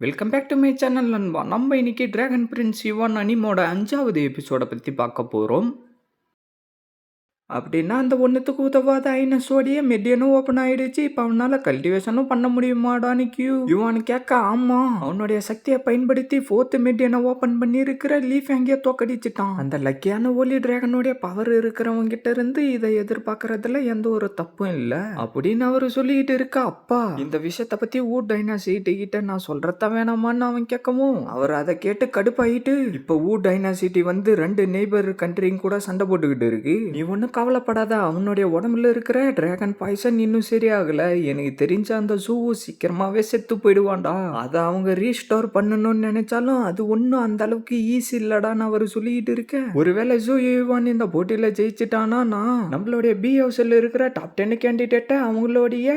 Welcome back to my channel நண்பா. நம்ம இன்னைக்கு டிராகன் பிரின்ஸ் யுவன் அனிமோட 5வது எபிசோட பத்தி பார்க்க போறோம். அப்படின்னா அந்த ஒன்றுத்துக்கு உதவாத ஐனஸோடைய மெடியனும் ஓப்பன் ஆயிடுச்சு. இப்போ அவனால கல்டிவேஷனும் பண்ண முடியுமாடான்னு யுவான்னு கேட்க, ஆமா அவனுடைய சக்தியை பயன்படுத்தி 4th மெடியனை ஓப்பன் பண்ணி இருக்கிற லீஃப் எங்கேயோ தோக்கடிச்சிட்டான். அந்த லக்கியான ஒலி டிராகனுடைய பவர் இருக்கிறவங்க கிட்ட இருந்து இதை எதிர்பார்க்கறதுல எந்த ஒரு தப்பும் இல்லை அப்படின்னு அவரு சொல்லிட்டு இருக்கா. அப்பா இந்த விஷயத்த பத்தி டைனாசிட்டி கிட்ட நான் சொல்றத வேணாமான்னு அவன் கேட்கவும், அவர் அதை கேட்டு கடுப்பாயிட்டு, இப்போ டைனாசிட்டி வந்து 2 நெய்பர் கண்ட்ரியும் கூட சண்டை போட்டுக்கிட்டு இருக்கு. நீ ஒன்னும் கவலைப்படாத, அவனுடைய உடம்புல இருக்கிற டிராகன் பாய்சன் இன்னும் சரியாகல. எனக்கு தெரிஞ்ச அந்த ஜூ சீக்கிரமாவே செத்து போயிடுவான்டா. அதை அவங்க ரீஸ்டோர் பண்ணணும்னு நினைச்சாலும் அது ஒன்னும் அந்த அளவுக்கு ஈஸி இல்லடான்னு அவர் சொல்லிட்டு இருக்க. ஒருவேளை ஜூ யுவான் இந்த போட்டியில ஜெயிச்சிட்டானா நம்மளுடைய பி ஹவுஸ்ல இருக்கிற டாப் 10 கேண்டிடேட்டை அவங்களுடைய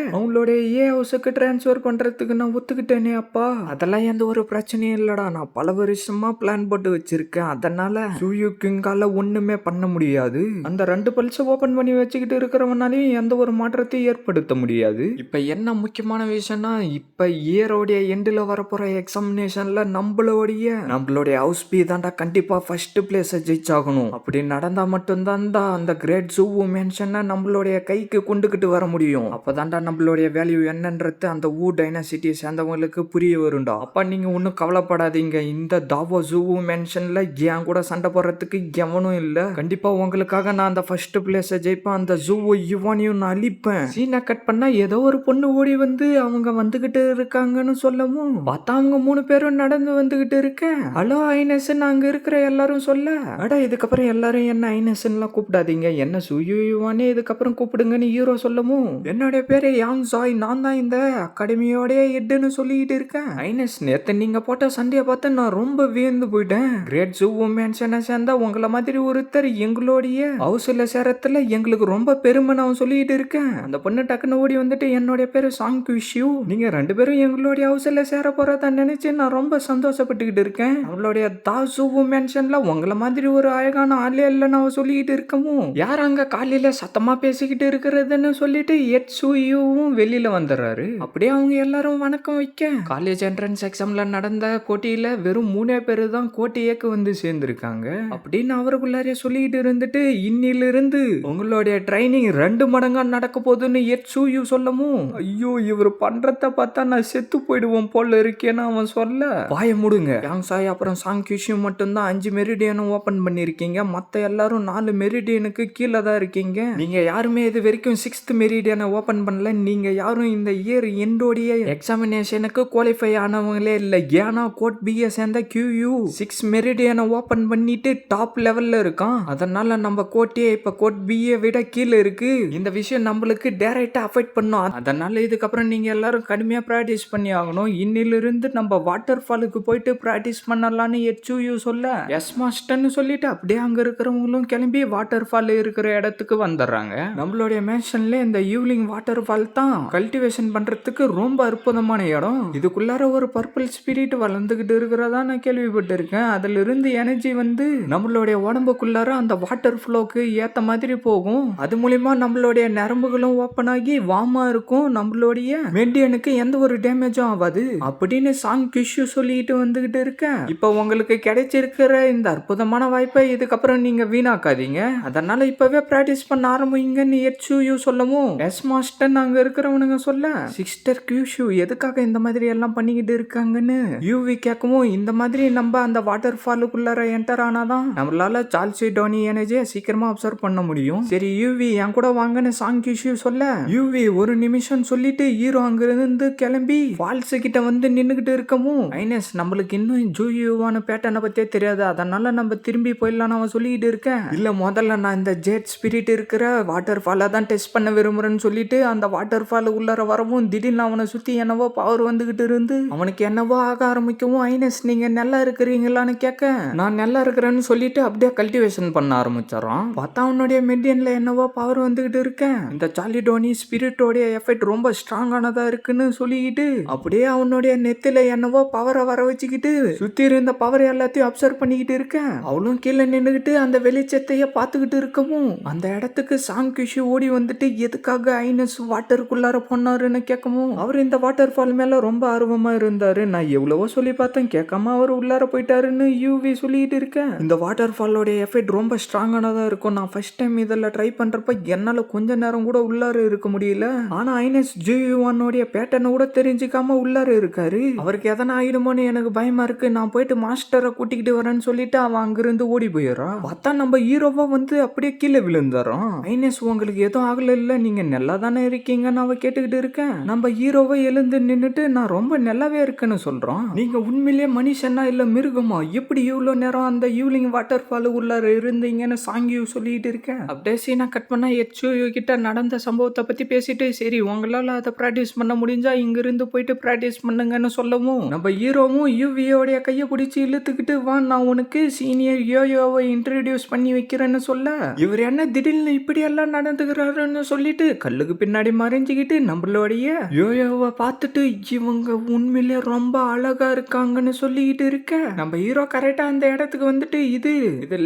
ஏ ஹவுஸுக்கு டிரான்ஸ்ஃபர் பண்றதுக்கு நான் ஒத்துக்கிட்டேனே அப்பா. அதெல்லாம் எந்த ஒரு பிரச்சனையும் இல்லடா. நான் பல வருஷமா பிளான் போட்டு வச்சிருக்கேன். அதனால ஜூயுக்குங்கால ஒண்ணுமே பண்ண முடியாது. அந்த 2 பல்ஸ் ஓபன் பண்ணி வச்சுக்கிட்டு இருக்கிறவனாலையும் எந்த ஒரு மாற்றத்தையும் ஏற்படுத்த முடியாது. இப்ப என்ன முக்கியமான விஷயம்னா, இப்ப இயரோடைய எண்டில் வரப்போற எக்ஸாமினேஷன்ல நம்மளுடைய ஹவுஸ் பி தாண்டா கண்டிப்பா ஃபர்ஸ்ட் பிளேஸை ஜெயிச்சாகணும். அப்படி நடந்தா மட்டும்தான் அந்த கிரேட் ஜூ மென்ஷனை நம்மளுடைய கைக்கு கொண்டுகிட்டு வர முடியும். அப்பதான்டா நம்மளுடைய வேல்யூ என்னன்றது அந்த டைனாசிட்டியை சேர்ந்தவங்களுக்கு புரிய வரும்டா. அப்ப நீங்க ஒன்னும் கவலைப்படாதீங்க. இந்த தாவோ ஜூ மென்ஷன்ல என் கூட சண்டை போடுறதுக்கு எவனும் இல்ல. கண்டிப்பா உங்களுக்காக நான் அந்த ஃபர்ஸ்ட் பிளேஸை ஜெயிப்பேன். அந்த ஜூவை யுவானையும் நான் அழிப்பேன். சீனை கட் பண்ணா ஏதோ ஒரு பொண்ணு ஓடி வந்து அவங்க வந்துகிட்டு இருக்காங்கன்னு சொல்லவும் பார்த்தா அவங்க 3 பேரும் நடந்து வந்துகிட்டு இருக்க. ஹலோ ஐனஸ், அங்க இருக்கிற எல்லாரும் சொல்ல, அட இதுக்கப்புறம் எல்லாரும் என்ன ஐனஸ்லாம் கூப்பிடாதீங்க, என்ன சுயு யுவானே இதுக்கப்புறம் கூப்பிடுங்கன்னு ஹீரோ சொல்லவும், என்னுடைய பேரு யாங் ஜாய், நான் தான் இந்த அகாடமியோடைய ஹெட்னு சொல்லிட்டு இருக்கேன். ஐனஸ், நேத்து நீங்க போட்ட சண்டையை பார்த்து நான் ரொம்ப வியந்து போயிட்டேன். கிரேட் ஜூ மேன்ஷனை சேர்ந்தா உங்களை மாதிரி ஒருத்தர் எங்களுடைய ஹவுஸ்ல சேரத்துல எங்களுக்கு ரொம்ப பெருமை நான் சொல்லிட்டு இருக்கேன். அந்த பொண்ணு டக்குன்னு ஓடி வந்துட்டு, என்னுடைய பேரு சாங் குஷியூ, நீங்க 2 பேரும் எங்களுடைய ஹவுஸ்ல சேர போறதா நினைச்சு நான் ரொம்ப சந்தோஷப்பட்டுக்கிட்டு இருக்கேன். அவளுடைய தாசு மென்ஷன்ல உங்களை மாதிரி ஒரு அழகான ஆளே இல்லைன்னு அவ சொல்லிட்டு இருக்கவும், யார் அங்க காலையில சத்தமா பேசிக்கிட்டு இருக்கிறதுன்னு சொல்லிட்டு எட்சுயும் வெளியில வந்துடுறாரு. அப்படியே அவங்க எல்லாரும் வணக்கம் வைக்க, காலேஜ் என்ட்ரன்ஸ் எக்ஸாம்ல நடந்த போட்டியில வெறும் 3 பேரு தான் கோட்டையேக்கு வந்து சேர்ந்திருக்காங்க அப்படின்னு அவருக்குள்ளாரே சொல்லிட்டு இருந்துட்டு, இன்னிலிருந்து உங்களுடைய ட்ரைனிங் 2 மடங்கா நடக்க போகுதுன்னு எட்சுயு சொல்லவும், ஐயோ இவர் பண்றத பார்த்தா நான் செத்து போயிடுவோம் போல இருக்கேன்னு அவன் சொல்ல, வாய மூடுங்க யாங் சாய் அப்புறம் சாங் கிஷியூ மட்டும்தான் 5 மெரிடியனும் ஓபன் பண்ணிருக்கீங்க. மத்த எல்லாரும் 4 மெரிடியனுக்கு கீழே தான் இருக்கீங்க. நீங்க யாருமே இது வரைக்கும் 6th மெரிடியனை ஓபன் பண்ணல. நீங்க யாரும் இந்த இயர் எண்டோடைய எக்ஸாமினேஷனுக்கு குவாலிஃபை ஆனவங்களே இல்ல. ஏன்னா கோட் பிஏ சேர்ந்த கியூயூ 6 மெரிடியனை ஓபன் பண்ணிட்டு டாப் லெவல்ல இருக்கான். அதனால நம்ம கோட்டையே இப்ப கோட் பிஏ விட கீழே இருக்கு. இந்த விஷயம் நம்மளுக்கு டைரக்டா அஃபெக்ட் பண்ணும். அதனால இதுக்கப்புறம் நீங்க எல்லாரும் கடுமையா பிராக்டிஸ் பண்ணி ஆகணும். இன்னிலிருந்து நம்ம வாட்டர் ஃபாலுக்கு போயிட்டு பிராக்டிஸ் பண்ணலாம்னு எட்சுயூ சொல்ல, எஸ் மாஸ்டர்னு சொல்லிட்டு அப்படியே அங்க இருக்கிறவங்களும் கிளம்பி வாட்டர் ஃபால் இருக்கிற இடத்துக்கு வந்துடுறாங்க. நம்மளுடைய மேன்ஷன்ல இந்த ஈவ்லிங் வாட்டர் ஃபால் தான் கல்டிவேஷன் பண்றதுக்கு ரொம்ப அற்புதமான இடம். இதுக்குள்ளார ஒரு பர்பிள் ஸ்பிரிட் வளர்ந்துகிட்டு இருக்கிறதா நான் கேள்விப்பட்டிருக்கேன். அதுல இருந்து எனர்ஜி வந்து நம்மளுடைய உடம்புக்குள்ளார அந்த வாட்டர் ஃப்ளோக்கு ஏத்த மாதிரி போகும். அது மூலியமா நம்மளுடைய நரம்புகளும் ஓப்பன் ஆகி வாமா இருக்கும். நம்மளுடைய மெடியனுக்கு எந்த ஒரு டேமேஜும் ஆகாது அப்படின்னு சாங் கிஷு சொல்லிட்டு வந்துகிட்டு இருக்கேன். இப்ப உங்களுக்கு கிடைச்சிருக்கிற இந்த அற்புதமான வாய்ப்பை இதுக்கப்புறம் நீங்க வீணாக்காதீங்க. அதனால இப்பவே பிராக்டிஸ் பண்ண ஆரம்பிங்கன்னு எட்சுயூ சொல்லவும், எஸ் மாஸ்டர் அங்க இருக்கிறவனுங்க சொல்ல, சிஸ்டர் கியூஷு எதுக்காக இந்த மாதிரி எல்லாம் பண்ணிக்கிட்டு இருக்காங்கன்னு யூவி கேட்கவும், இந்த மாதிரி நம்ம அந்த வாட்டர் ஃபாலுக்குள்ளார என்டர் ஆனாதான் நம்மளால சார்ல்ஸ் டோனி எனர்ஜியை சீக்கிரமா அப்சர்வ் பண்ண முடியும். சரி யூவி என் கூட வாங்கன்னு சாங் கிஷு சொல்ல, யூவி ஒரு நிமிஷம் சொல்லிட்டு ஹீரோ அங்கிருந்து கிளம்பி ஃபால்ஸ் கிட்ட வந்து நின்னுகிட்டு இருக்கவும், ஐனஸ் நம்மளுக்கு இன்னும் ஜூயுவான பேட்டர்னை பத்தியே தெரியாது. அதனால நம்ம திரும்பி போயிடலாம் அவன் சொல்லிட்டு இருக்கேன். இல்ல முதல்ல நான் இந்த ஜெட் ஸ்பிரிட் இருக்கிற வாட்டர் ஃபாலை தான் டெஸ்ட் பண்ண விரும்புறேன்னு சொல்லிட்டு அந்த வாட்டர் ஃபால் உள்ளார வரவும், திடீர்னு அவனை சுத்தி என்னவோ பவர் வந்துகிட்டு இருந்து அவனுக்கு என்னவோ ஆக ஆரம்பிக்கவும், ஐனஸ் நீங்க நல்லா இருக்கிறீங்களான்னு கேட்க, நான் நல்லா இருக்கிறேன்னு சொல்லிட்டு அப்படியே கல்டிவேஷன் பண்ண ஆரம்பிச்சாரான். பார்த்தா அவனுடைய அவனுடைய மெடியன்ல என்னவோ பவர் வந்துகிட்டு இருக்கேன். இந்த சாலிடோனி ஸ்பிரிட்டோடைய எஃபெக்ட் ரொம்ப ஸ்ட்ராங்கானதா இருக்குன்னு சொல்லிக்கிட்டு அப்படியே அவனுடைய நெத்தில என்னவோ பவரை வர வச்சுக்கிட்டு சுத்தி இருந்த பவர் எல்லாத்தையும் அப்சர்வ் பண்ணிக்கிட்டு இருக்கேன். அவளும் கீழே நின்னுகிட்டு அந்த வெளிச்சத்தையே பார்த்துக்கிட்டு இருக்கவும் அந்த இடத்துக்கு சாங்கிஷி ஓடி வந்துட்டு எதுக்காக ஐனஸ் வாட்டருக்குள்ளார போனாருன்னு கேட்கவும் அவர் இந்த வாட்டர் ஃபால் மேல ரொம்ப ஆர்வமா இருந்தாரு. நான் எவ்வளவோ சொல்லி பார்த்தேன், கேட்காம அவர் உள்ளார போயிட்டாருன்னு யூவி சொல்லிட்டு இருக்கேன். இந்த வாட்டர் ஃபாலோட எஃபெக்ட் ரொம்ப ஸ்ட்ராங்கானதா இருக்கும். நான் ஃபர்ஸ்ட் டைம் இதில் ட்ரை பண்றப்ப என்னால கொஞ்ச நேரம் கூட உள்ளார இருக்க முடியல. ஆனா ஐனஸ் ஜூவானோடைய பேட்டர்னை கூட தெரிஞ்சுக்காம உள்ளார இருக்காரு. அவருக்கு எதனா ஆயிடுமோன்னு எனக்கு பயமா இருக்கு. நான் போயிட்டு மாஸ்டரை கூட்டிக்கிட்டு வரேன்னு சொல்லிட்டு அவன் அங்கிருந்து ஓடி போயிடுறான். பார்த்தா நம்ம ஹீரோவா வந்து அப்படியே கீழே விழுந்துறான். ஐனஸ் உங்களுக்கு எதுவும் ஆகல இல்ல, நீங்க நல்லா தானே இருக்கீங்கன்னு அவ கேட்டுக்கிட்டு இருக்கேன். நம்ம ஹீரோவை எழுந்து நின்னுட்டு நான் ரொம்ப நல்லாவே இருக்குன்னு சொல்றோம். நீங்க உண்மையிலேயே மனுஷனா இல்ல மிருகமா, எப்படி இவ்வளவு நேரம் அந்த ஈவ்லிங் வாட்டர் ஃபால் உள்ளார இருந்தீங்கன்னு சாங்கியூ சொல்லிட்டு இருக்கேன். அப்படியே சீனா கட் பண்ணா எச்யூ கிட்ட நடந்த சம்பவத்தை பத்தி பேசிட்டு சரி உங்களால அதை பிராக்டிஸ் பண்ண முடிஞ்சா இங்க இருந்து போயிட்டு பிராக்டிஸ் பண்ணுங்கன்னு சொல்லவும் நம்ம ஹீரோவும் யூவியோடைய கையை பிடிச்சி இழுத்துக்கிட்டு வா நான் உனக்கு சீனியர் யோயோவை இன்ட்ரடியூஸ் பண்ணி வைக்கிறேன்னு சொல்ல இவர் என்ன திடீர்னு இப்படி எல்லாம் நடந்துக்கிறாருன்னு சொல்லிட்டு கல்லுக்கு பின்னாடி மறைஞ்சுக்கிட்டு நம்மளுடைய யோயோவை பார்த்துட்டு இவங்க உண்மையிலே ரொம்ப அழகா இருக்காங்கன்னு சொல்லிக்கிட்டு இருக்க நம்ம ஹீரோ கரெக்டா அந்த இடத்துக்கு வந்துட்டு இது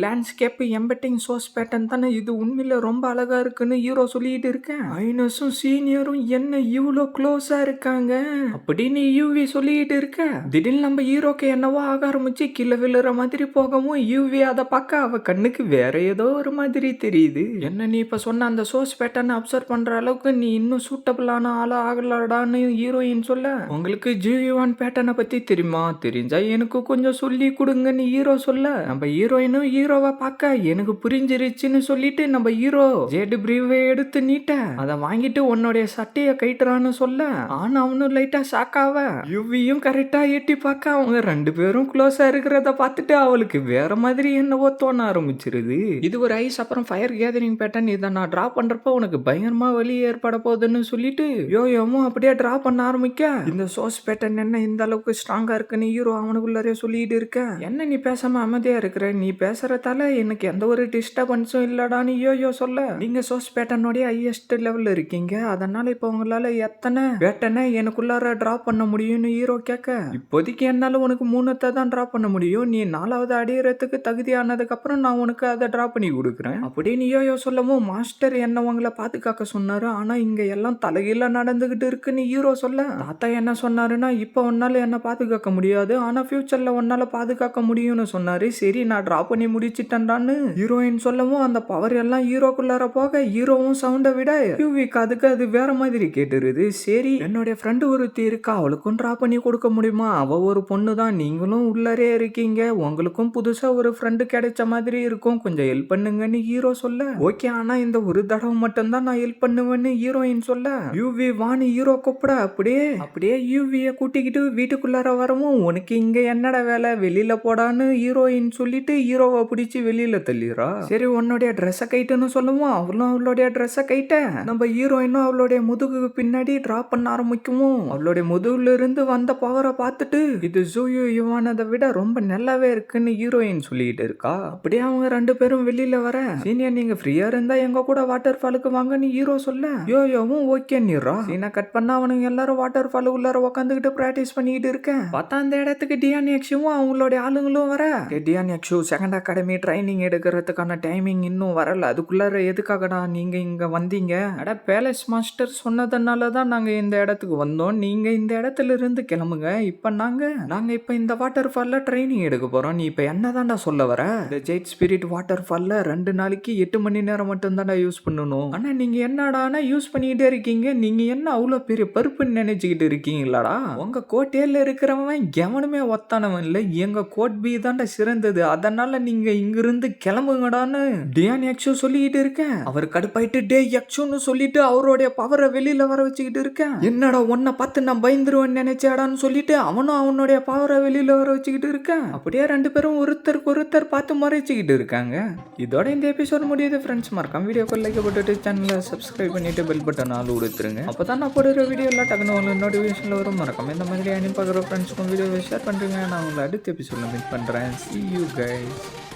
லேண்ட்ஸ்கேப் எம்பெட்டிங் சோர்ஸ் பேட்டர்ன் தானே, இது உண்மையில ரொம்ப அழகா இருக்குன்னு ஹீரோ சொல்லிட்டு இருக்கேன். ஐனஸும் சீனியரும் என்ன இவ்வளோ க்ளோஸா இருக்காங்க அப்படின்னு யூவி சொல்லிட்டு இருக்க திடீர்னு நம்ம ஹீரோக்கு என்னவோ ஆக ஆரம்பிச்சு கீழே விழுற மாதிரி போகவும் யூவி அதை பார்க்க அவ கண்ணுக்கு வேற ஏதோ ஒரு மாதிரி தெரியுது. என்ன நீ இப்ப சொன்ன அந்த சோர்ஸ் பேட்டர்ன் அப்சர்வ் பண்ற அளவுக்கு நீ இன்னும் சூட்டபிளான ஆளா ஆகலடான்னு ஹீரோயின் சொல்ல உங்களுக்கு ஜூவான் பேட்டர்னை பத்தி தெரியுமா, தெரிஞ்சா எனக்கு கொஞ்சம் சொல்லி கொடுங்கன்னு ஹீரோ சொல்ல நம்ம ஹீரோயினும் ஹீரோவை பார்க்க எனக்கு புரிஞ்சிருச்சுன்னு சொல்லிட்டு நம்ம ஹீரோ ஜேடு பிரீவை எடுத்து நீட்ட அதை வாங்கிட்டு உன்னுடைய சட்டையை கைட்டுறான்னு சொல்ல ஆனா அவனும் லைட்டா ஷாக்காவ யுவியும் கரெக்டா எட்டி பார்க்க அவங்க ரெண்டு பேரும் க்ளோஸா இருக்கிறத பார்த்துட்டு அவளுக்கு வேற மாதிரி என்னவோ தோண ஆரம்பிச்சிருது. இது ஒரு ஐஸ் அப்புறம் ஃபயர் கேதரிங் பேட்டர்ன், இதை நான் டிரா பண்றப்ப உனக்கு பயங்கரமா வலி ஏற்பட போகுதுன்னு சொல்லிட்டு யோயோமும் அப்படியே டிரா பண்ண ஆரம்பிக்க இந்த சோர்ஸ் பேட்டர்ன் என்ன இந்த அளவுக்கு ஸ்ட்ராங்கா இருக்குன்னு ஹீரோ அவனுக்குள்ளே சொல்லிட்டு இருக்க என்ன நீ பேசாம அமைதியா இருக்கிற, நீ பேசுறதால எனக்கு எந்த ஒரு டிஸ்டர்பன்ஸும் இல்லடான்னு யோயோ சொல்ல நீங்க சோர்ஸ் பேட்டர்னுடைய ஹையஸ்ட் லெவல்ல இருக்கீங்க, அதனால இப்ப உங்களால எத்தனை பேட்டர்னை எனக்குள்ளார டிரா பண்ண முடியும்னு ஹீரோ கேட்க இப்போதைக்கு என்னால உனக்கு 3 தான் டிரா பண்ண முடியும், நீ 4வது அடையறதுக்கு தகுதியானதுக்கு அப்புறம் நான் உனக்கு அதை டிரா பண்ணி கொடுக்குறேன் அப்படின்னு யோயோ சொல்லவும் மாஸ்டர் என்ன உங்களை பாதுகாக்க சொன்னாரு, ஆனா இங்க எல்லாம் தலைகீழ நடந்துகிட்டு இருக்குன்னு ஹீரோ சொல்ல தாத்தா என்ன சொன்னாருன்னா இப்ப உன்னால என்ன பாதுகாக்க முடியாது, ஆனா ஃபியூச்சர்ல உன்னால பாதுகாக்க முடியும்னு சொன்னாரு. சரி நான் டிரா பண்ணி முடிச்சிட்டேன்டான்னு ஹீரோயின் சொல்லவும் அந்த பவர் எல்லாம் ஹீரோக்குள்ளார போக ஹீரோவும் சவுண்டை விட யூவிக்கு அதுக்கு அது வேற மாதிரி கேட்டுருது. சரி என்னுடைய ஃப்ரெண்டு ஒருத்தி இருக்கா, அவளுக்கும் டிரா பண்ணி கொடுக்க முடியுமா, அவ ஒரு பொண்ணு தான், நீங்களும் உள்ளரே இருக்கீங்க, உங்களுக்கும் புதுசா ஒரு ஃப்ரெண்டு கிடைச்ச மாதிரி இருக்கும், கொஞ்சம் ஹெல்ப் பண்ணுங்கன்னு ஹீரோ சொல்ல ஓகே ஆனா இந்த ஒரு தடவை மட்டும்தான் நான் ஹெல்ப் பண்ணுவேன்னு ஹீரோயின் சொல்ல யூவி வான்னு ஹீரோ கூப்பிட அப்படியே யூவியை கூட்டிக்கிட்டு வீட்டுக்குள்ளார வரவும் உனக்கு இங்க என்னடா வேலை, வெளியில போடான்னு ஹீரோயின் சொல்லிட்டு ஹீரோவை பிடிச்சி வெளியில தள்ளிடுறா. சரி உன்னுடைய ட்ரெஸ்ஸை கைட்டுன்னு சொல்லவும் அவளும் அவளுடைய ட்ரெஸ்ஸை கைட்ட நம்ம ஹீரோயினும் அவளுடைய முதுகுக்கு பின்னாடி டிரா பண்ண ஆரம்பிக்கவும் அவளுடைய முதுகுல இருந்து வந்த பவரை பார்த்துட்டு இது ஜூயு யுவானதை விட ரொம்ப நல்லாவே இருக்குன்னு ஹீரோயின் சொல்லிட்டு இருக்கா. அப்படியே அவங்க ரெண்டு பேரும் வெளியில வர சீனியர் நீங்க ஃப்ரீயா இருந்தா எங்க கூட வாட்டர் ஃபாலுக்கு வாங்கன்னு ஹீரோ சொல்ல யோயோவும் ஓகே நீரா சீனா கட் பண்ணா அவனுங்க எல்லாரும் வாட்டர் ஃபாலு உள்ளார உட்காந்துக்கிட்டு பிராக்டிஸ் பண்ணிக்கிட்டு இருக்கேன். பார்த்தா அந்த இடத்துக்கு டியான் எக்ஸும் அவங்களுடைய ஆளுங்களும் வர டியான் எக்ஸு செகண்ட் அகாடமி ட்ரைனிங் எடுக்கிறதுக்கான டைமிங் இன்னும் வரல, அதுக்குள்ளார எதுக்காகடா நீங்க இங்க வந்தீங்க, அட பேலஸ் மாஸ்டர் சொன்னதுனால தான் நாங்க இந்த இடத்துக்கு வந்தோம், நீங்க இந்த இடத்துல இருந்து கிளம்புங்க, இப்ப நாங்க இப்ப இந்த வாட்டர் ஃபால்ல ட்ரைனிங் எடுக்க போறோம், நீ இப்ப என்னதான்டா சொல்ல வர, இந்த ஜெயிட் ஸ்பிரிட் வாட்டர் ஃபால்ல 2 நாளைக்கு 8 மணி நேரம் மட்டும் தான்டா யூஸ் பண்ணணும், ஆனா நீங்க என்னடானா யூஸ் பண்ணிக்கிட்டே இருக்கீங்க, நீங்க என்ன அவ்வளவு பெரிய பருப்புன்னு நினைச்சுக்கிட்டு இருக்கீங்களாடா, உங்க கோட்டையில இருக்கிறவன் எவனுமே ஒத்தானவன் இல்ல, எங்க கோட் பி தான்டா சிறந்தது, அதனால நீங்க இங்கிருந்து கிளம்புங்கடான்னு டியான் எக்ஸு சொல்லிக்கிட்டு இருக்கேன். அவர் கடுப்பாயிட்டு டே எக்ஸுன்னு சொல்லிட்டு அவருடைய பவரை வெளியில வர வச்சுக்கிட்டு இருக்கேன். என்னடா உன்னை பார்த்து நான் பயந்துருவேன்னு நினைச்சாடான்னு சொல்லிட்டு அவனும் அவனுடைய பவரை வெளியில வர வச்சுக்கிட்டு இருக்கேன். அப்படியே 2 பேரும் ஒருத்தருக்கு ஒருத்தர் பார்த்து மறைச்சிக்கிட்டு இருக்காங்க. இதோட இந்த எபிசோட் முடியுது ஃப்ரெண்ட்ஸ். மறக்காம வீடியோக்கு லைக் போட்டுட்டு சேனலை சப்ஸ்கிரைப் பண்ணிட்டு பெல் பட்டன் ஆல் கொடுத்துருங்க, அப்பதான் நான் போடுற வீடியோ எல்லாம் டக்குனு நோட்டிஃபிகேஷன்ல வரும். மறக்காம இந்த மாதிரி அனுப்பி பார்க்குற ஃப்ரெண்ட்ஸ்க்கும் வீடியோவை ஷேர் பண்றீங்க. நான் உங்களை அடுத்த எபிசோட்ல மீட் பண்றேன். See you guys.